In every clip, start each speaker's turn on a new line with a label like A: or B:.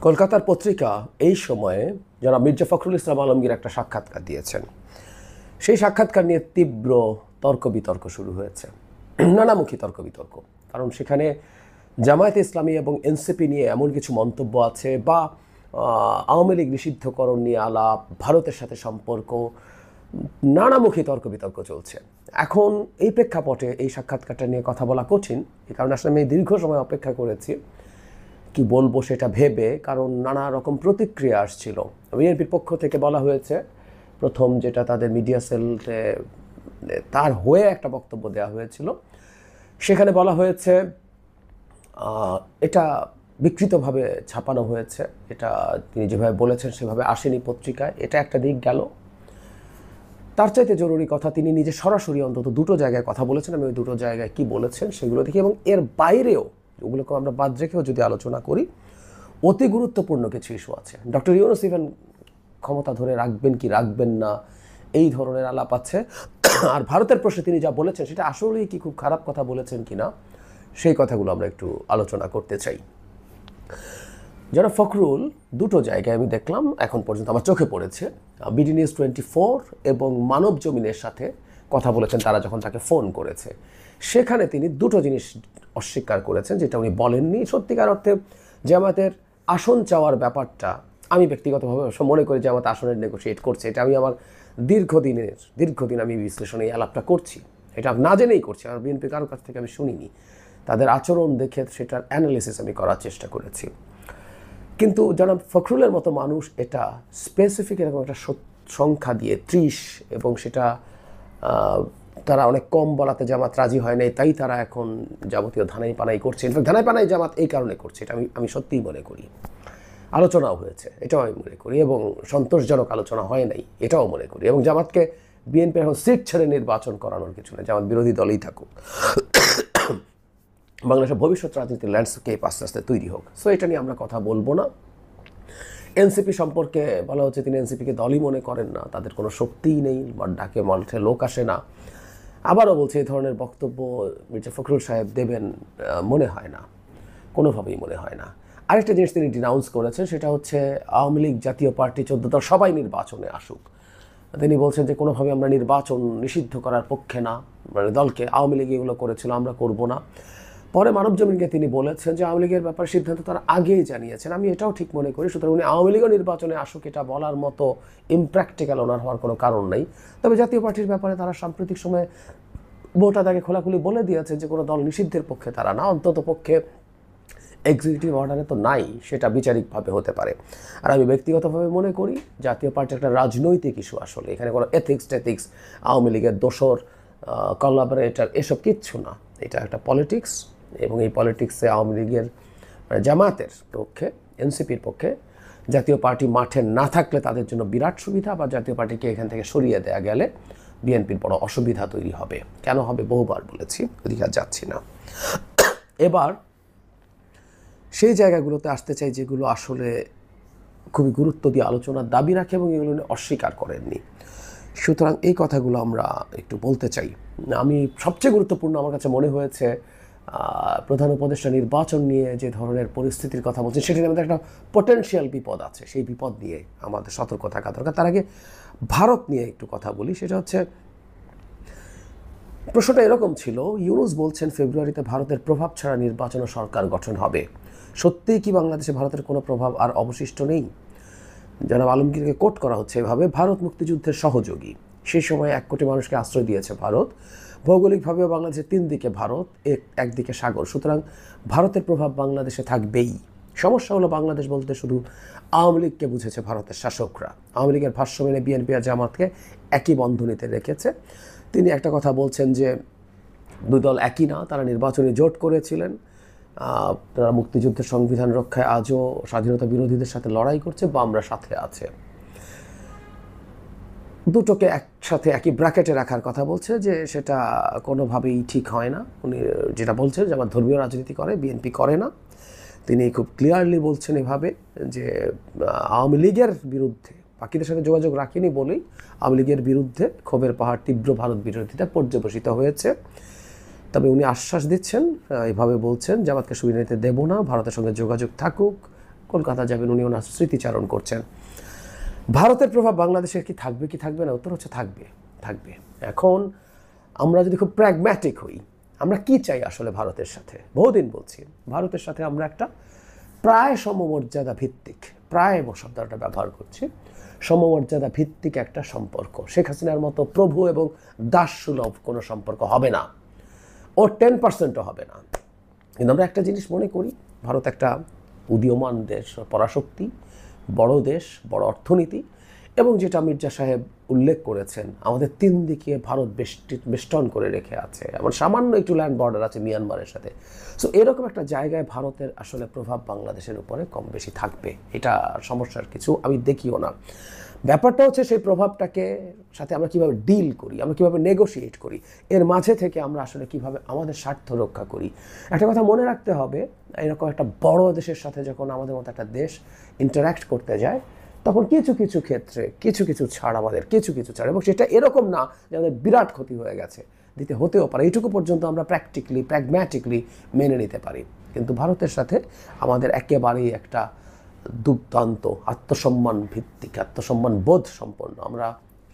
A: কলকাতার পত্রিকা এই সময়ে যারা মির্জা ফখরুল ইসলাম আলমগীর একটা সাক্ষাৎকার দিয়েছেন, সেই সাক্ষাৎকার নিয়ে তীব্র তর্ক বিতর্ক শুরু হয়েছে, নানামুখী তর্ক বিতর্ক। কারণ সেখানে জামায়াতে ইসলামী এবং এনসিপি নিয়ে এমন কিছু মন্তব্য আছে, বা আওয়ামী লীগ নিষিদ্ধকরণ নিয়ে আলাপ, ভারতের সাথে সম্পর্ক, নানামুখী তর্ক বিতর্ক চলছে। এখন এই প্রেক্ষাপটে এই সাক্ষাৎকারটা নিয়ে কথা বলা কঠিন, এই কারণে আসলে আমি দীর্ঘ সময় অপেক্ষা করেছি কি বলবো সেটা ভেবে, কারণ নানা রকম প্রতিক্রিয়া আসছিল। বিএনপির পক্ষ থেকে বলা হয়েছে, প্রথম যেটা তাদের মিডিয়া সেলতে তার হয়ে একটা বক্তব্য দেওয়া হয়েছিল, সেখানে বলা হয়েছে এটা বিকৃতভাবে ছাপানো হয়েছে, এটা তিনি যেভাবে বলেছেন সেভাবে আসেনি পত্রিকায়। এটা একটা দিক গেল। তার চাইতে জরুরি কথা, তিনি নিজে সরাসরি অন্তত দুটো জায়গায় কথা বলেছেন। আমি ওই দুটো জায়গায় কি বলেছেন সেগুলো দেখি, এবং এর বাইরেও ওগুলোকে আমরা বাদ রেখেও যদি আলোচনা করি, অতি গুরুত্বপূর্ণ কিছু ইস্যু আছে। ডক্টর ইউনূস ইভেন ক্ষমতা ধরে রাখবেন কি রাখবেন না, এই ধরনের আলাপ আছে। আর ভারতের প্রশ্নে তিনি যা বলেছেন সেটা আসলেই কি খুব খারাপ কথা বলেছেন কিনা, সেই কথাগুলো আমরা একটু আলোচনা করতে চাই। যারা ফখরুল দুটো জায়গায় আমি দেখলাম এখন পর্যন্ত আমার চোখে পড়েছে, বিডি নিউজ 24 এবং মানব জমিনের সাথে কথা বলেছেন তারা যখন তাকে ফোন করেছে, সেখানে তিনি দুটো জিনিস অস্বীকার করেছেন যেটা উনি বলেননি। সত্যিকার অর্থে জামায়াতের আসন চাওয়ার ব্যাপারটা আমি ব্যক্তিগতভাবে মনে করি জামায়াত আসনের নেগোশিয়েট করছে, এটা আমি আমার দীর্ঘদিন আমি বিশ্লেষণে এই আলাপটা করছি, এটা না জেনেই করছি। আর বিএনপি কারোর কাছ থেকে আমি শুনিনি, তাদের আচরণ দেখে সেটার অ্যানালিসিস আমি করার চেষ্টা করেছি। কিন্তু জনাব ফখরুলের মতো মানুষ এটা স্পেসিফিক এরকম একটা সংখ্যা দিয়ে 30, এবং সেটা তারা অনেক কম বলাতে জামাত রাজি হয় নাই, তাই তারা এখন যাবতীয় ধানাই পানাই করছে। ইনফ্যাক্ট ধানাই পানাই জামাত এই কারণে করছে, এটা আমি সত্যিই মনে করি। আলোচনাও হয়েছে, এটাও আমি মনে করি, এবং সন্তোষজনক আলোচনা হয় নাই, এটাও মনে করি। এবং জামাতকে বিএনপি এখন সিট ছেড়ে নির্বাচন করানোর কিছু নেই, জামাত বিরোধী দলই থাকুক, বাংলাদেশের ভবিষ্যৎ রাজনীতির ল্যান্ডস্কেপ আস্তে আস্তে তৈরি হোক। সো এটা নিয়ে আমরা কথা বলবো না। এনসিপি সম্পর্কে বলা হচ্ছে তিনি এনসিপিকে দলই মনে করেন না, তাদের কোনো শক্তিই নেই, বা ডাকে মাঠে লোক আসে না। আবারও বলছে এই ধরনের বক্তব্য মির্জা ফখরুল সাহেব দেবেন মনে হয় না, কোনোভাবেই মনে হয় না। আরেকটা জিনিস তিনি ডিনাউন্স করেছেন, সেটা হচ্ছে আওয়ামী লীগ জাতীয় পার্টি 14 দল সবাই নির্বাচনে আসুক। তিনি বলছেন যে কোনোভাবে আমরা নির্বাচন নিষিদ্ধ করার পক্ষে না, মানে দলকে আওয়ামী লীগ এগুলো করেছিল আমরা করব না। পরে মানব জমিনকে তিনি বলেছেন যে আওয়ামী লীগের ব্যাপারে সিদ্ধান্ত তারা আগেই জানিয়েছেন, আমি এটাও ঠিক মনে করি। সুতরাং উনি আওয়ামী লীগও নির্বাচনে আসুক এটা বলার মতো ইমপ্র্যাকটিক্যাল ওনার হওয়ার কোনো কারণ নেই। তবে জাতীয় পার্টির ব্যাপারে তারা সাম্প্রতিক সময়ে ভোটাদাকে খোলাখুলি বলে দিয়েছে যে কোনো দল নিষিদ্ধের পক্ষে তারা না, অন্তত পক্ষে এক্সিকিউটিভ অর্ডারে তো নাই, সেটা বিচারিকভাবে হতে পারে। আর আমি ব্যক্তিগতভাবে মনে করি জাতীয় পার্টি একটা রাজনৈতিক ইস্যু, আসলে এখানে কোনো এথিক্স আওয়ামী লীগের দোসর কোলাবোরেটর এসব কিচ্ছু না, এটা একটা পলিটিক্স। এবং এই পলিটিক্সে আওয়ামী লীগের জামায়াতের পক্ষে, এনসিপির পক্ষে জাতীয় পার্টি মাঠে না থাকলে তাদের জন্য বিরাট সুবিধা, বা জাতীয় পার্টিকে এখান থেকে সরিয়ে দেওয়া গেলে বিএনপির বড় অসুবিধা তৈরি হবে। কেন হবে বহুবার বলেছি, ওদিকে আর যাচ্ছি না। এবার সেই জায়গাগুলোতে আসতে চাই যেগুলো আসলে খুবই গুরুত্ব দিয়ে আলোচনার দাবি রাখে এবং এগুলো অস্বীকার করেননি। সুতরাং এই কথাগুলো আমরা একটু বলতে চাই। আমি সবচেয়ে গুরুত্বপূর্ণ আমার কাছে মনে হয়েছে প্রধান উপদেষ্টা নির্বাচন নিয়ে যে ধরনের পরিস্থিতির কথা বলছে, সেটির মধ্যে একটা পটেনশিয়াল বিপদ আছে, সেই বিপদ নিয়ে আমাদের সতর্ক থাকা দরকার। তার আগে ভারত নিয়ে একটু কথা বলি। সেটা হচ্ছে, প্রশ্নটা এরকম ছিল, ইউনূস বলছেন ফেব্রুয়ারিতে ভারতের প্রভাব ছাড়া নির্বাচন ও সরকার গঠন হবে। সত্যিই কি বাংলাদেশে ভারতের কোনো প্রভাব আর অবশিষ্ট নেই? জনাব আলমগীরকে কোট করা হচ্ছে এভাবে, ভারত মুক্তিযুদ্ধের সহযোগী, সেই সময় 1 কোটি মানুষকে আশ্রয় দিয়েছে ভারত। ভৌগোলিকভাবেও বাংলাদেশের 3 দিকে ভারত, একদিকে সাগর, সুতরাং ভারতের প্রভাব বাংলাদেশে থাকবেই। সমস্যা হলো বাংলাদেশ বলতে শুধু আওয়ামী লীগকে বুঝেছে ভারতের শাসকরা। আওয়ামী লীগের ভাষ্য মেনে বিএনপি আর জামাতকে একই বন্ধনীতে রেখেছে। তিনি একটা কথা বলছেন যে দুই দল একই না, তারা নির্বাচনী জোট করেছিলেন, তারা মুক্তিযুদ্ধের সংবিধান রক্ষায় আজও স্বাধীনতা বিরোধীদের সাথে লড়াই করছে, বা আমরা সাথে আছে। দুটোকে একসাথে একই ব্র্যাকেটে রাখার কথা বলছে, যে সেটা কোনোভাবেই ঠিক হয় না। উনি যেটা বলছেন যে আমার ধর্মীয় রাজনীতি করে, বিএনপি করে না। তিনি খুব ক্লিয়ারলি বলছেন এভাবে যে আওয়ামী লীগের বিরুদ্ধে, বাকিদের সাথে যোগাযোগ রাখেনি বলেই আওয়ামী লীগের বিরুদ্ধে ক্ষোভের পাহাড় তীব্র ভারত বিরোধিতা পর্যবসিত হয়েছে। তবে উনি আশ্বাস দিচ্ছেন, এভাবে বলছেন জামাতকে সুবিধা নিতে দেব না, ভারতের সঙ্গে যোগাযোগ থাকুক, কলকাতা যাবেন, উনি ওনার স্মৃতিচারণ করছেন। ভারতের প্রভাব বাংলাদেশের কি থাকবে না? উত্তর হচ্ছে থাকবে। এখন আমরা যদি খুব প্র্যাগম্যাটিক হই, আমরা কি চাই আসলে ভারতের সাথে? বহুদিন বলছি ভারতের সাথে আমরা একটা প্রায় সমমর্যাদা ভিত্তিক, প্রায় শব্দটা ব্যবহার করছি, সমমর্যাদা ভিত্তিক একটা সম্পর্ক। শেখ হাসিনার মতো প্রভু এবং দাসসুলভ কোনো সম্পর্ক হবে না, ওর 10%ও হবে না। কিন্তু আমরা একটা জিনিস মনে করি, ভারত একটা উদীয়মান দেশ, পরাশক্তি, বড় দেশ, বড় অর্থনীতি, এবং যেটা মির্জা সাহেব উল্লেখ করেছেন, আমাদের 3 দিকে ভারত বেষ্টন করে রেখে আছে, এমন সামান্য একটু ল্যান্ড বর্ডার আছে মিয়ানমারের সাথে। সো এরকম একটা জায়গায় ভারতের আসলে প্রভাব বাংলাদেশের উপরে কম বেশি থাকবে, এটা সমস্যার কিছু আমি দেখিও না। ব্যাপারটা হচ্ছে সেই প্রভাবটাকে সাথে আমরা কীভাবে ডিল করি, আমরা কীভাবে নেগোশিয়েট করি, এর মাঝে থেকে আমরা আসলে কীভাবে আমাদের স্বার্থ রক্ষা করি। একটা কথা মনে রাখতে হবে, এরকম একটা বড় দেশের সাথে যখন আমাদের মতো একটা দেশ ইন্টারাক্ট করতে যায়, তখন কিছু ক্ষেত্রে কিছু ছাড়, আমাদের কিছু ছাড়, এবং সেটা এরকম না যে আমাদের বিরাট ক্ষতি হয়ে গেছে, দিতে হতেও পারে, এইটুকু পর্যন্ত আমরা প্র্যাগম্যাটিকলি মেনে নিতে পারি। কিন্তু ভারতের সাথে আমাদের একেবারেই একটা দুর্দান্ত আত্মসম্মান ভিত্তিক, আত্মসম্মান বোধ সম্পন্ন আমরা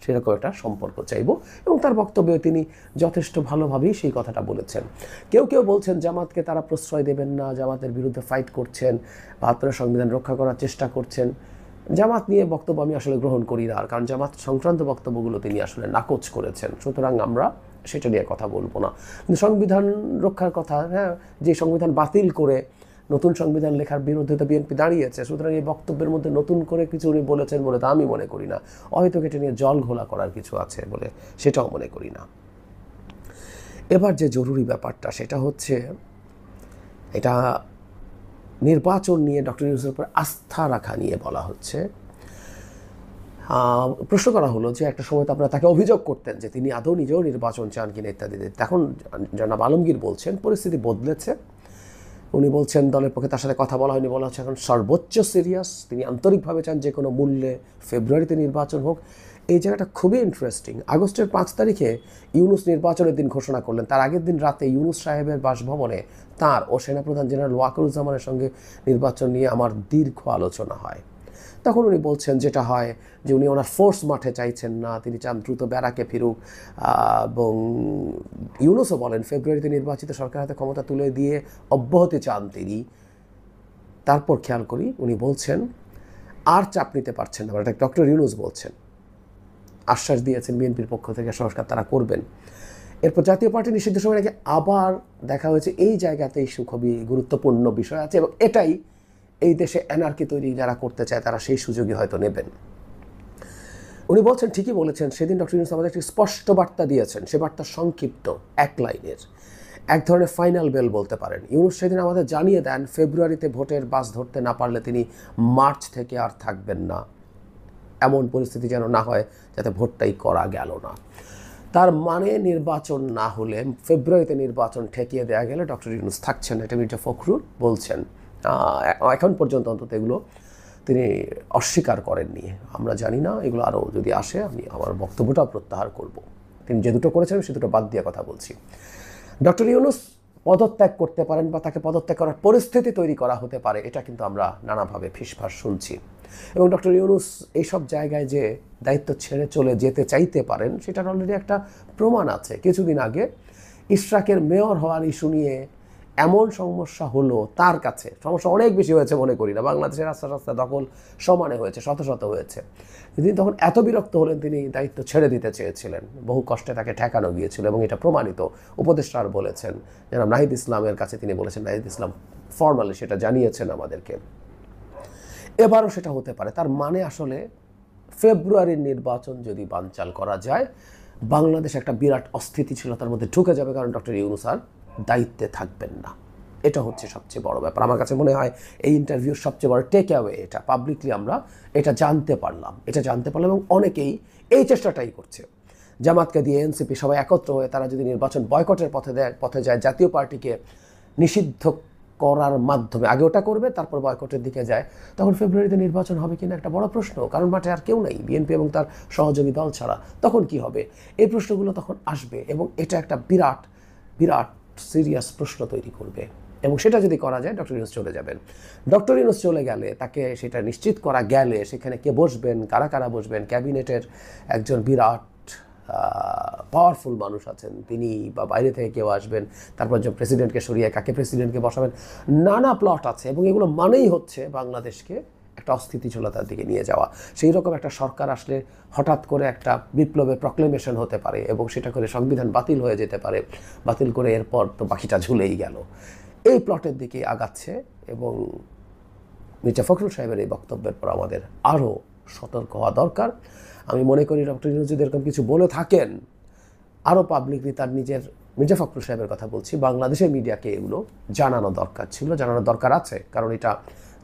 A: সেরকম একটা সম্পর্ক চাইব। এবং তার বক্তব্যে তিনি যথেষ্ট ভালোভাবেই সেই কথাটা বলেছেন। কেউ বলছেন জামাতকে তারা প্রশ্রয় দেবেন না, জামাতের বিরুদ্ধে ফাইট করছেন, ৭২ সংবিধান রক্ষা করার চেষ্টা করছেন। জামাত নিয়ে বক্তব্য আমি আসলে গ্রহণ করি না, কারণ জামাত সংক্রান্ত বক্তব্যগুলো তিনি আসলে নাকচ করেছেন, সুতরাং আমরা সেটা নিয়ে কথা বলবো না। কিন্তু সংবিধান রক্ষার কথা, হ্যাঁ, যে সংবিধান বাতিল করে নতুন সংবিধান লেখার বিরুদ্ধে তো বিএনপি দাঁড়িয়েছে, সুতরাং এই বক্তব্যের মধ্যে নতুন করে কিছু উনি বলেছেন বলে তা আমি মনে করি না। হয়তো এটা নিয়ে জল ঘোলা করার কিছু আছে বলে সেটাও মনে করি না। এবার যে জরুরি ব্যাপারটা সেটা হচ্ছে, এটা নির্বাচন নিয়ে ডক্টর ইউনূসের উপর আস্থা রাখা নিয়ে বলা হচ্ছে। প্রশ্ন করা হলো যে একটা সময় তো আপনারা তাকে অভিযোগ করতেন যে তিনি আদৌ নিজেও নির্বাচন চান কিনা ইত্যাদি। এখন জনাব আলমগীর বলছেন পরিস্থিতি বদলেছে। উনি বলছেন দলের পক্ষে তার সাথে কথা বলা হয়নি, বলা হচ্ছে এখন সর্বোচ্চ সিরিয়াস, তিনি আন্তরিকভাবে চান যে কোনো মূল্যে ফেব্রুয়ারিতে নির্বাচন হোক। এই জায়গাটা খুবই ইন্টারেস্টিং। আগস্টের 5 তারিখে ইউনূস নির্বাচনের দিন ঘোষণা করলেন, তার আগের দিন রাতে ইউনূস সাহেবের বাসভবনে তার ও সেনাপ্রধান জেনারেল ওয়াকারুজ্জামানের সঙ্গে নির্বাচন নিয়ে আমার দীর্ঘ আলোচনা হয়। তখন উনি বলছেন যেটা হয় যে উনি ওনার ফোর্স মাঠে চাইছেন না, তিনি চান দ্রুত ব্যারাকে ফিরুক, এবং ইউনূসও বলেন ফেব্রুয়ারিতে নির্বাচিত সরকার হাতে ক্ষমতা তুলে দিয়ে অব্যাহতি চান তিনি। তারপর খেয়াল করি উনি বলছেন আর চাপ নিতে পারছেন না, এটা ডক্টর ইউনূস বলছেন, আশ্বাস দিয়েছেন বিএনপির পক্ষ থেকে সংস্কার তারা করবেন। এরপর জাতীয় পার্টি নিষিদ্ধ সময় নাকি আবার দেখা হয়েছে এই জায়গাতেই খুবই গুরুত্বপূর্ণ বিষয় আছে, এবং এটাই এই দেশে অ্যানার্কি তৈরি যারা করতে চায় তারা সেই সুযোগই হয়তো নেবেন। উনি বলছেন, ঠিকই বলেছেন, সেদিন ডক্টর ইউনূস আমাদের একটি স্পষ্ট বার্তা দিয়েছেন, সে বার্তা সংক্ষিপ্ত, 1 লাইনের, এক ধরনের ফাইনাল বেল বলতে পারেন। ইউনূস সেদিন আমাদের জানিয়ে দেন ফেব্রুয়ারিতে ভোটের বাস ধরতে না পারলে তিনি মার্চ থেকে আর থাকবেন না, এমন পরিস্থিতি যেন না হয় যাতে ভোটটাই করা গেল না। তার মানে নির্বাচন না হলে, ফেব্রুয়ারিতে নির্বাচন ঠেকিয়ে দেওয়া গেলে ডক্টর ইউনূস থাকছেন, এটা মির্জা ফখরুল বলছেন। এখন পর্যন্ত অন্তত এগুলো তিনি অস্বীকার করেননি। আমরা জানি না, এগুলো আরও যদি আসে আমি আমার বক্তব্যটাও প্রত্যাহার করব। তিনি যে দুটো করেছেন সে দুটো বাদ দিয়ে কথা বলছি। ডক্টর ইউনূস পদত্যাগ করতে পারেন বা তাকে পদত্যাগ করার পরিস্থিতি তৈরি করা হতে পারে, এটা কিন্তু আমরা নানাভাবে ফিসফাস শুনছি। এবং ডক্টর ইউনূস এইসব জায়গায় যে দায়িত্ব ছেড়ে চলে যেতে চাইতে পারেন সেটার অলরেডি একটা প্রমাণ আছে। কিছুদিন আগে ইশরাকের মেয়র হওয়ার ইস্যু নিয়ে এমন সমস্যা হলো, তার কাছে সমস্যা অনেক বেশি হয়েছে মনে করি না, বাংলাদেশের রাস্তা দখল সমানে হয়েছে, শত হয়েছে। তিনি তখন এত বিরক্ত হলেন তিনি দায়িত্ব ছেড়ে দিতে চেয়েছিলেন, বহু কষ্টে তাকে ঠেকানো গিয়েছিল, এবং এটা প্রমাণিত। উপদেষ্টার বলেছেন, যেন নাহিদ ইসলামের কাছে তিনি বলেছেন, নাহিদ ইসলাম ফর্মালি সেটা জানিয়েছেন আমাদেরকে। এবারও সেটা হতে পারে। তার মানে আসলে ফেব্রুয়ারির নির্বাচন যদি বানচাল করা যায়, বাংলাদেশ একটা বিরাট অস্থিতিশীলতার মধ্যে ঢুকে যাবে, কারণ ডক্টর ইউনূস আর দায়িত্বে থাকবেন না। এটা হচ্ছে সবচেয়ে বড় ব্যাপার। আমার কাছে মনে হয় এই ইন্টারভিউর সবচেয়ে বড় টেক অ্যাওয়ে এটা। পাবলিকলি আমরা এটা জানতে পারলাম, এবং অনেকেই এই চেষ্টাটাই করছে। জামাতকে দিয়ে এনসিপি সবাই একত্র হয়ে তারা যদি নির্বাচন বয়কটের পথে যায়, জাতীয় পার্টিকে নিষিদ্ধ করার মাধ্যমে, আগে ওটা করবে তারপর বয়কটের দিকে যায়, তখন ফেব্রুয়ারিতে নির্বাচন হবে কিনা একটা বড় প্রশ্ন, কারণ মাঠে আর কেউ নেই বিএনপি এবং তার সহযোগী দল ছাড়া। তখন কি হবে? এই প্রশ্নগুলো তখন আসবে, এবং এটা একটা বিরাট সিরিয়াস প্রশ্ন তৈরি করবে। এবং সেটা যদি করা যায় ডক্টর ইউনূস চলে যাবেন। ডক্টর ইউনূস চলে গেলে তাকে সেটা নিশ্চিত করা গেলে সেখানে কে বসবেন, কারা কারা বসবেন, ক্যাবিনেটের একজন বিরাট পাওয়ারফুল মানুষ আছেন তিনি, বা বাইরে থেকে কেউ আসবেন, তারপর যে প্রেসিডেন্টকে সরিয়ে কাকে প্রেসিডেন্টকে বসাবেন, নানা প্লট আছে এবং এগুলো মানেই হচ্ছে বাংলাদেশকে একটা অস্থিতিশীলতার দিকে নিয়ে যাওয়া। সেই রকম একটা সরকার আসলে হঠাৎ করে একটা বিপ্লবের প্রক্লেমেশন হতে পারে এবং সেটা করে সংবিধান বাতিল হয়ে যেতে পারে, বাতিল করে এরপর তো বাকিটা ঝুলেই গেল। এই প্লটের দিকে আগাচ্ছে এবং মির্জা ফখরুল সাহেবের এই বক্তব্যের পর আমাদের আরও সতর্ক হওয়া দরকার। আমি মনে করি ডক্টর ইউনূস যদি এরকম কিছু বলে থাকেন, আরও পাবলিকলি তার নিজের, মির্জা ফখরুল সাহেবের কথা বলছি, বাংলাদেশের মিডিয়াকে এগুলো জানানো দরকার ছিল, জানানোর দরকার আছে, কারণ এটা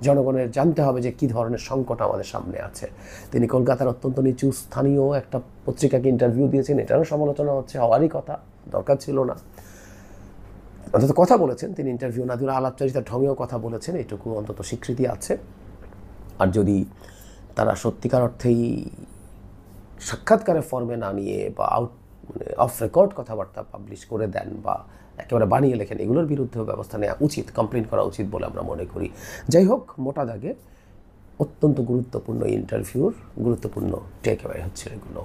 A: জনগণের জানতে হবে যে কী ধরনের সংকট আমাদের সামনে আছে। তিনি কলকাতার অত্যন্ত নিচু স্থানীয় একটা পত্রিকাকে ইন্টারভিউ দিয়েছেন, এটারও সমালোচনা হচ্ছে, হওয়ারই কথা, দরকার ছিল না। অন্তত কথা বলেছেন তিনি, ইন্টারভিউ না দিয়ে আলাপচারিতার ঢঙেও কথা বলেছেন, এইটুকু অন্তত স্বীকৃতি আছে। আর যদি তারা সত্যিকার অর্থেই সাক্ষাৎকারের ফর্মে না নিয়ে বা অফ রেকর্ড কথাবার্তা পাবলিশ করে দেন বা একেবারে বানিয়ে লেখেন, এগুলোর বিরুদ্ধেও ব্যবস্থা নেওয়া উচিত, কমপ্লেন করা উচিত বলে আমরা মনে করি। যাই হোক, মোটা দাগে অত্যন্ত গুরুত্বপূর্ণ ইন্টারভিউর গুরুত্বপূর্ণ টেক অ্যাওয়ে হচ্ছে এগুলো।